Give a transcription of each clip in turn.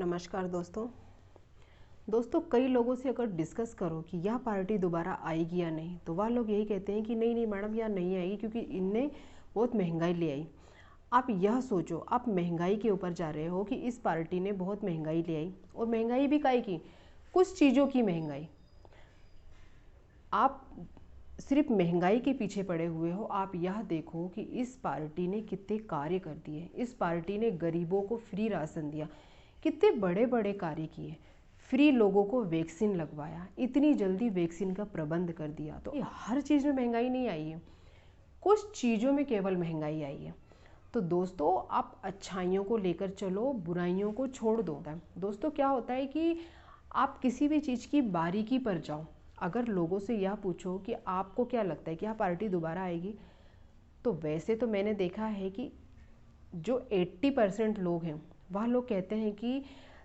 नमस्कार दोस्तों कई लोगों से अगर डिस्कस करो कि यह पार्टी दोबारा आएगी या नहीं, तो वह लोग यही कहते हैं कि नहीं नहीं मैडम यह नहीं आएगी क्योंकि इनने बहुत महंगाई ले आई। आप यह सोचो, आप महंगाई के ऊपर जा रहे हो कि इस पार्टी ने बहुत महंगाई ले आई, और महंगाई भी काहे की, कुछ चीज़ों की महंगाई। आप सिर्फ महंगाई के पीछे पड़े हुए हो। आप यह देखो कि इस पार्टी ने कितने कार्य कर दिए। इस पार्टी ने गरीबों को फ्री राशन दिया, कितने बड़े बड़े कार्य किए, फ्री लोगों को वैक्सीन लगवाया, इतनी जल्दी वैक्सीन का प्रबंध कर दिया। तो हर चीज़ में महंगाई नहीं आई है, कुछ चीज़ों में केवल महंगाई आई है। तो दोस्तों आप अच्छाइयों को लेकर चलो, बुराइयों को छोड़ दो। दोस्तों क्या होता है कि आप किसी भी चीज़ की बारीकी पर जाओ। अगर लोगों से यह पूछो कि आपको क्या लगता है कि यह पार्टी दोबारा आएगी, तो वैसे तो मैंने देखा है कि जो 80% लोग हैं वह लोग कहते हैं कि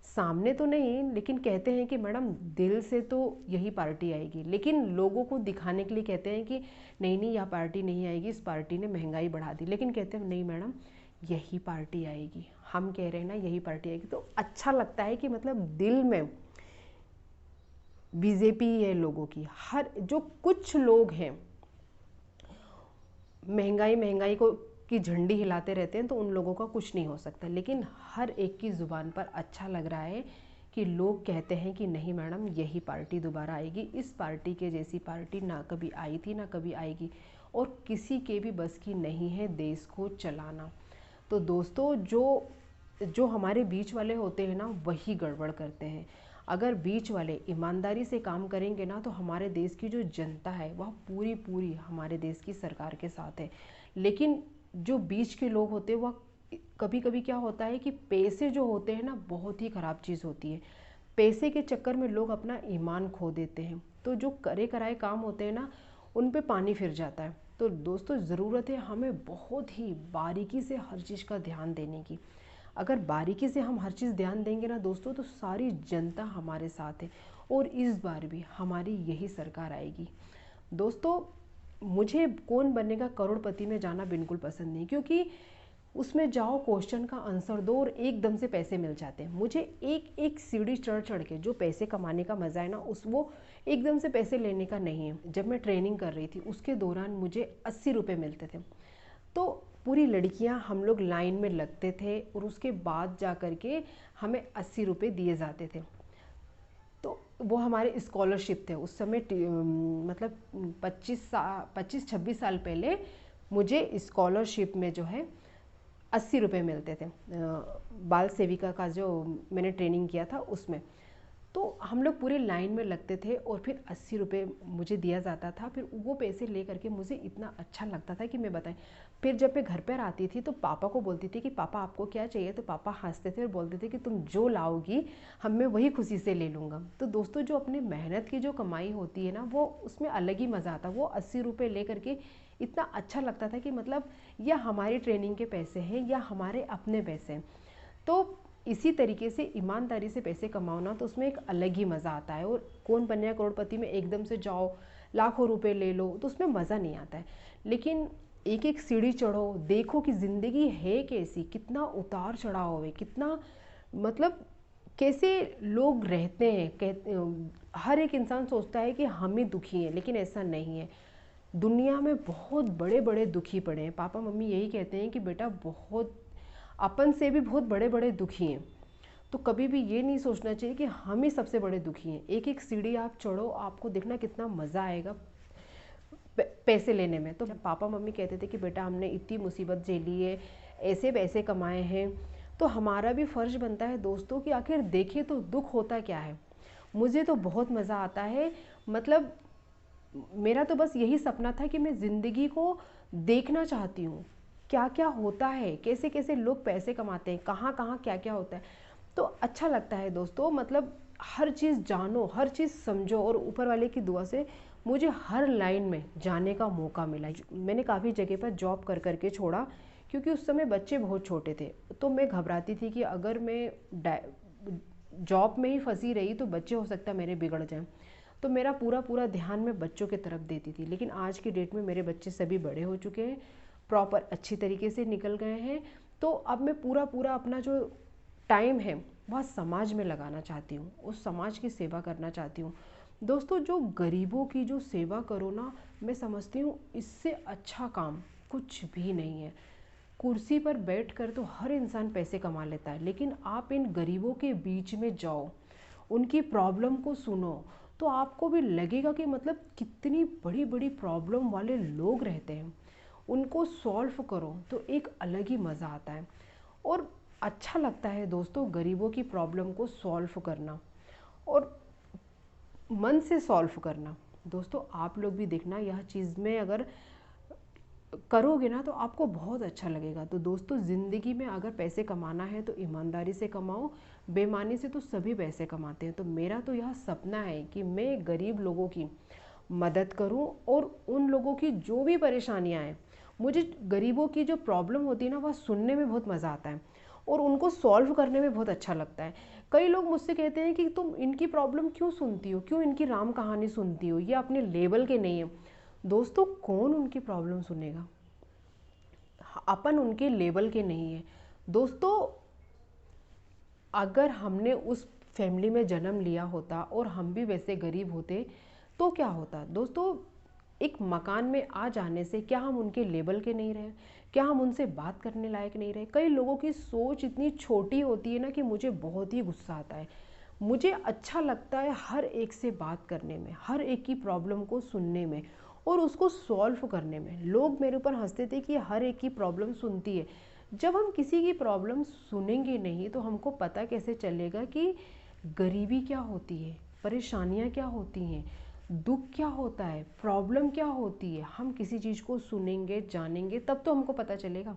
सामने तो नहीं, लेकिन कहते हैं कि मैडम दिल से तो यही पार्टी आएगी, लेकिन लोगों को दिखाने के लिए कहते हैं कि नहीं नहीं यह पार्टी नहीं आएगी, इस पार्टी ने महंगाई बढ़ा दी, लेकिन कहते हैं नहीं मैडम यही पार्टी आएगी, हम कह रहे हैं ना यही पार्टी आएगी। तो अच्छा लगता है कि मतलब दिल में बीजेपी है लोगों की। हर जो कुछ लोग हैं महंगाई महंगाई को की झंडी हिलाते रहते हैं, तो उन लोगों का कुछ नहीं हो सकता। लेकिन हर एक की ज़ुबान पर अच्छा लग रहा है कि लोग कहते हैं कि नहीं मैडम यही पार्टी दोबारा आएगी, इस पार्टी के जैसी पार्टी ना कभी आई थी ना कभी आएगी, और किसी के भी बस की नहीं है देश को चलाना। तो दोस्तों जो हमारे बीच वाले होते हैं ना, वही गड़बड़ करते हैं। अगर बीच वाले ईमानदारी से काम करेंगे ना, तो हमारे देश की जो जनता है वह पूरी पूरी हमारे देश की सरकार के साथ है। लेकिन जो बीच के लोग होते हैं वह कभी कभी क्या होता है कि पैसे जो होते हैं ना, बहुत ही ख़राब चीज़ होती है। पैसे के चक्कर में लोग अपना ईमान खो देते हैं, तो जो करे कराए काम होते हैं ना, उन पे पानी फिर जाता है। तो दोस्तों ज़रूरत है हमें बहुत ही बारीकी से हर चीज़ का ध्यान देने की। अगर बारीकी से हम हर चीज़ ध्यान देंगे ना दोस्तों, तो सारी जनता हमारे साथ है, और इस बार भी हमारी यही सरकार आएगी। दोस्तों मुझे कौन बनेगा करोड़पति में जाना बिल्कुल पसंद नहीं, क्योंकि उसमें जाओ क्वेश्चन का आंसर दो और एकदम से पैसे मिल जाते हैं। मुझे एक एक सीढ़ी चढ़ चढ़ के जो पैसे कमाने का मज़ा है ना, वो एकदम से पैसे लेने का नहीं है। जब मैं ट्रेनिंग कर रही थी उसके दौरान मुझे 80 रुपये मिलते थे, तो पूरी लड़कियां हम लोग लाइन में लगते थे, और उसके बाद जा कर के हमें 80 रुपये दिए जाते थे। तो वो हमारे स्कॉलरशिप थे उस समय। मतलब 25-26 साल पहले मुझे स्कॉलरशिप में जो है 80 रुपये मिलते थे। बाल सेविका का जो मैंने ट्रेनिंग किया था उसमें, तो हम लोग पूरे लाइन में लगते थे और फिर 80 रुपये मुझे दिया जाता था। फिर वो पैसे ले करके मुझे इतना अच्छा लगता था कि मैं बताएं। फिर जब मैं घर पर आती थी तो पापा को बोलती थी कि पापा आपको क्या चाहिए, तो पापा हंसते थे और बोलते थे कि तुम जो लाओगी हम मैं वही खुशी से ले लूँगा। तो दोस्तों जो अपने मेहनत की जो कमाई होती है ना, वो उसमें अलग ही मज़ा आता। वो 80 रुपये ले करके इतना अच्छा लगता था कि मतलब यह हमारी ट्रेनिंग के पैसे हैं या हमारे अपने पैसे हैं। तो इसी तरीके से ईमानदारी से पैसे कमाओ ना, तो उसमें एक अलग ही मज़ा आता है। और कौन बनेगा करोड़पति में एकदम से जाओ लाखों रुपए ले लो, तो उसमें मज़ा नहीं आता है। लेकिन एक एक सीढ़ी चढ़ो, देखो कि ज़िंदगी है कैसी, कितना उतार चढ़ाव है, कितना मतलब कैसे लोग रहते हैं। कहते हर एक इंसान सोचता है कि हम ही दुखी हैं, लेकिन ऐसा नहीं है। दुनिया में बहुत बड़े बड़े दुखी पड़े हैं। पापा मम्मी यही कहते हैं कि बेटा बहुत अपन से भी बहुत बड़े बड़े दुखी हैं। तो कभी भी ये नहीं सोचना चाहिए कि हम ही सबसे बड़े दुखी हैं। एक एक सीढ़ी आप चढ़ो, आपको देखना कितना मज़ा आएगा पैसे लेने में। तो पापा मम्मी कहते थे कि बेटा हमने इतनी मुसीबत झेली है, ऐसे पैसे कमाए हैं, तो हमारा भी फ़र्ज बनता है दोस्तों कि आखिर देखें तो दुख होता क्या है। मुझे तो बहुत मज़ा आता है। मतलब मेरा तो बस यही सपना था कि मैं ज़िंदगी को देखना चाहती हूँ, क्या क्या होता है, कैसे कैसे लोग पैसे कमाते हैं, कहाँ कहाँ क्या क्या होता है। तो अच्छा लगता है दोस्तों। मतलब हर चीज़ जानो, हर चीज़ समझो, और ऊपर वाले की दुआ से मुझे हर लाइन में जाने का मौका मिला। मैंने काफ़ी जगह पर जॉब कर कर के छोड़ा, क्योंकि उस समय बच्चे बहुत छोटे थे। तो मैं घबराती थी कि अगर मैं जॉब में ही फंसी रही तो बच्चे हो सकता है मेरे बिगड़ जाएं। तो मेरा पूरा पूरा ध्यान मैं बच्चों की तरफ देती थी। लेकिन आज की डेट में मेरे बच्चे सभी बड़े हो चुके हैं, प्रॉपर अच्छी तरीके से निकल गए हैं। तो अब मैं पूरा पूरा अपना जो टाइम है वह समाज में लगाना चाहती हूँ, उस समाज की सेवा करना चाहती हूँ। दोस्तों, जो गरीबों की जो सेवा करो ना, मैं समझती हूँ इससे अच्छा काम कुछ भी नहीं है। कुर्सी पर बैठकर तो हर इंसान पैसे कमा लेता है, लेकिन आप इन गरीबों के बीच में जाओ, उनकी प्रॉब्लम को सुनो, तो आपको भी लगेगा कि मतलब कितनी बड़ी बड़ी प्रॉब्लम वाले लोग रहते हैं, उनको सॉल्व करो तो एक अलग ही मज़ा आता है और अच्छा लगता है दोस्तों गरीबों की प्रॉब्लम को सॉल्व करना और मन से सॉल्व करना। दोस्तों, आप लोग भी देखना, यह चीज़ में अगर करोगे ना तो आपको बहुत अच्छा लगेगा। तो दोस्तों, ज़िंदगी में अगर पैसे कमाना है तो ईमानदारी से कमाओ, बेईमानी से तो सभी पैसे कमाते हैं। तो मेरा तो यह सपना है कि मैं गरीब लोगों की मदद करूं और उन लोगों की जो भी परेशानियां हैं, मुझे गरीबों की जो प्रॉब्लम होती है ना, वह सुनने में बहुत मज़ा आता है और उनको सॉल्व करने में बहुत अच्छा लगता है। कई लोग मुझसे कहते हैं कि तुम इनकी प्रॉब्लम क्यों सुनती हो, क्यों इनकी राम कहानी सुनती हो, ये अपने लेवल के नहीं है। दोस्तों, कौन उनकी प्रॉब्लम सुनेगा, अपन उनके लेवल के नहीं है। दोस्तों, अगर हमने उस फैमिली में जन्म लिया होता और हम भी वैसे गरीब होते तो क्या होता। दोस्तों, एक मकान में आ जाने से क्या हम उनके लेवल के नहीं रहे, क्या हम उनसे बात करने लायक नहीं रहे। कई लोगों की सोच इतनी छोटी होती है ना कि मुझे बहुत ही गुस्सा आता है। मुझे अच्छा लगता है हर एक से बात करने में, हर एक की प्रॉब्लम को सुनने में और उसको सॉल्व करने में। लोग मेरे ऊपर हंसते थे कि हर एक की प्रॉब्लम सुनती है। जब हम किसी की प्रॉब्लम सुनेंगे नहीं तो हमको पता कैसे चलेगा कि गरीबी क्या होती है, परेशानियाँ क्या होती हैं, दुख क्या होता है, प्रॉब्लम क्या होती है। हम किसी चीज़ को सुनेंगे, जानेंगे, तब तो हमको पता चलेगा।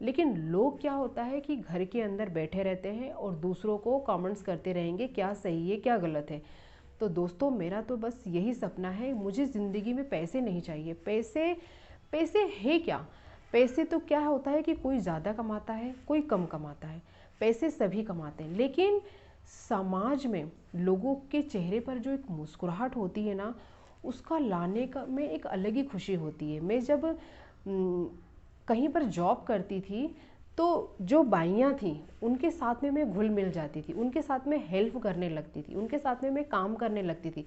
लेकिन लोग क्या होता है कि घर के अंदर बैठे रहते हैं और दूसरों को कमेंट्स करते रहेंगे क्या सही है क्या गलत है। तो दोस्तों, मेरा तो बस यही सपना है, मुझे ज़िंदगी में पैसे नहीं चाहिए। पैसे पैसे है क्या, पैसे तो क्या होता है कि कोई ज़्यादा कमाता है, कोई कम कमाता है, पैसे सभी कमाते हैं। लेकिन समाज में लोगों के चेहरे पर जो एक मुस्कुराहट होती है ना, उसका लाने का में एक अलग ही खुशी होती है। मैं जब कहीं पर जॉब करती थी तो जो बाइयाँ थीं उनके साथ में मैं घुल मिल जाती थी, उनके साथ में हेल्प करने लगती थी, उनके साथ में मैं काम करने लगती थी।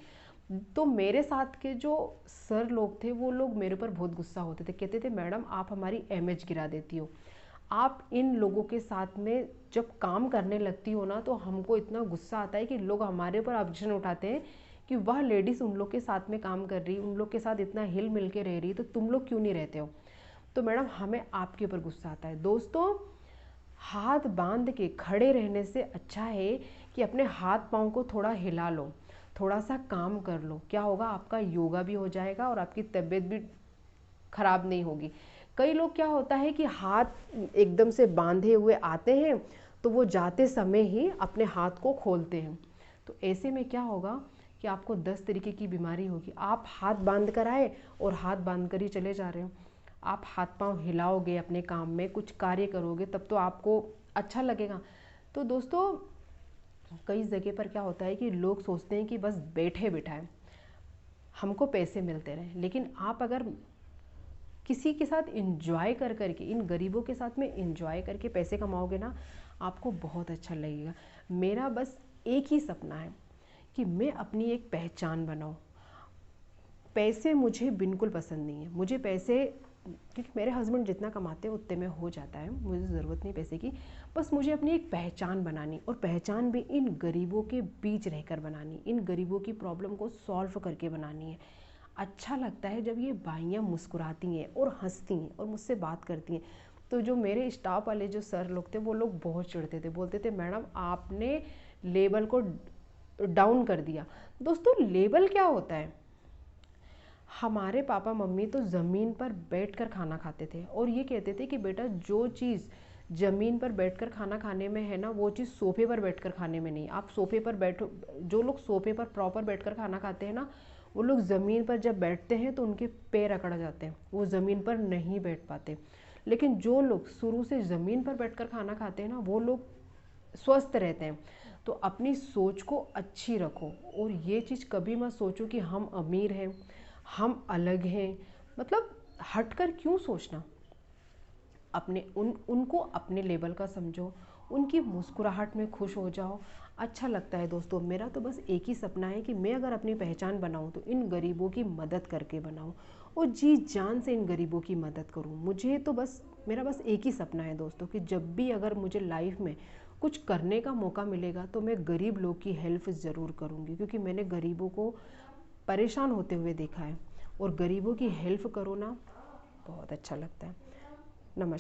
तो मेरे साथ के जो सर लोग थे वो लोग मेरे ऊपर बहुत गुस्सा होते थे, कहते थे मैडम आप हमारी इमेज गिरा देती हो। आप इन लोगों के साथ में जब काम करने लगती हो ना तो हमको इतना गुस्सा आता है कि लोग हमारे ऊपर ऑब्जेक्शन उठाते हैं कि वह लेडीज़ उन लोग के साथ में काम कर रही, उन लोग के साथ इतना हिल मिल के रह रही, तो तुम लोग क्यों नहीं रहते हो। तो मैडम, हमें आपके ऊपर गुस्सा आता है। दोस्तों, हाथ बांध के खड़े रहने से अच्छा है कि अपने हाथ पाँव को थोड़ा हिला लो, थोड़ा सा काम कर लो। क्या होगा, आपका योगा भी हो जाएगा और आपकी तबीयत भी खराब नहीं होगी। कई लोग क्या होता है कि हाथ एकदम से बांधे हुए आते हैं तो वो जाते समय ही अपने हाथ को खोलते हैं। तो ऐसे में क्या होगा कि आपको 10 तरीके की बीमारी होगी। आप हाथ बांध कर आए और हाथ बांध कर ही चले जा रहे हो। आप हाथ पांव हिलाओगे, अपने काम में कुछ कार्य करोगे, तब तो आपको अच्छा लगेगा। तो दोस्तों, कई जगह पर क्या होता है कि लोग सोचते हैं कि बस बैठे बिठाए हमको पैसे मिलते रहें, लेकिन आप अगर किसी के साथ इंजॉय कर करके, इन गरीबों के साथ में इंजॉय करके पैसे कमाओगे ना, आपको बहुत अच्छा लगेगा। मेरा बस एक ही सपना है कि मैं अपनी एक पहचान बनाऊं। पैसे मुझे बिल्कुल पसंद नहीं है, मुझे पैसे, क्योंकि मेरे हस्बैंड जितना कमाते हैं उतने में हो जाता है, मुझे ज़रूरत नहीं पैसे की। बस मुझे अपनी एक पहचान बनानी, और पहचान भी इन गरीबों के बीच रहकर बनानी, इन गरीबों की प्रॉब्लम को सॉल्व करके बनानी है। अच्छा लगता है जब ये बाइयाँ मुस्कुराती हैं और हंसती हैं और मुझसे बात करती हैं। तो जो मेरे स्टाफ वाले जो सर लोग थे वो लोग बहुत चिढ़ते थे, बोलते थे मैडम आपने लेवल को डाउन कर दिया। दोस्तों, लेवल क्या होता है, हमारे पापा मम्मी तो ज़मीन पर बैठकर खाना खाते थे और ये कहते थे कि बेटा जो चीज़ ज़मीन पर बैठकर खाना खाने में है ना, वो चीज़ सोफे पर बैठकर खाने में नहीं। आप सोफे पर बैठो, जो लोग सोफे पर प्रॉपर बैठकर खाना खाते हैं ना, वो लोग ज़मीन पर जब बैठते हैं तो उनके पैर अकड़ जाते हैं, वो ज़मीन पर नहीं बैठ पाते। लेकिन जो लोग शुरू से ज़मीन पर बैठकर खाना खाते हैं ना, वो लोग स्वस्थ रहते हैं। तो अपनी सोच को अच्छी रखो और ये चीज़ कभी मत सोचो कि हम अमीर हैं, हम अलग हैं, मतलब हटकर क्यों सोचना। अपने उनको अपने लेवल का समझो उनकी मुस्कुराहट में खुश हो जाओ, अच्छा लगता है दोस्तों। मेरा तो बस एक ही सपना है कि मैं अगर अपनी पहचान बनाऊं तो इन गरीबों की मदद करके बनाऊं और जी जान से इन गरीबों की मदद करूं। मुझे तो बस मेरा बस एक ही सपना है दोस्तों कि जब भी अगर मुझे लाइफ में कुछ करने का मौका मिलेगा तो मैं गरीब लोग की हेल्प ज़रूर करूँगी, क्योंकि मैंने गरीबों को परेशान होते हुए देखा है और गरीबों की हेल्प करो ना, बहुत अच्छा लगता है। नमस्कार।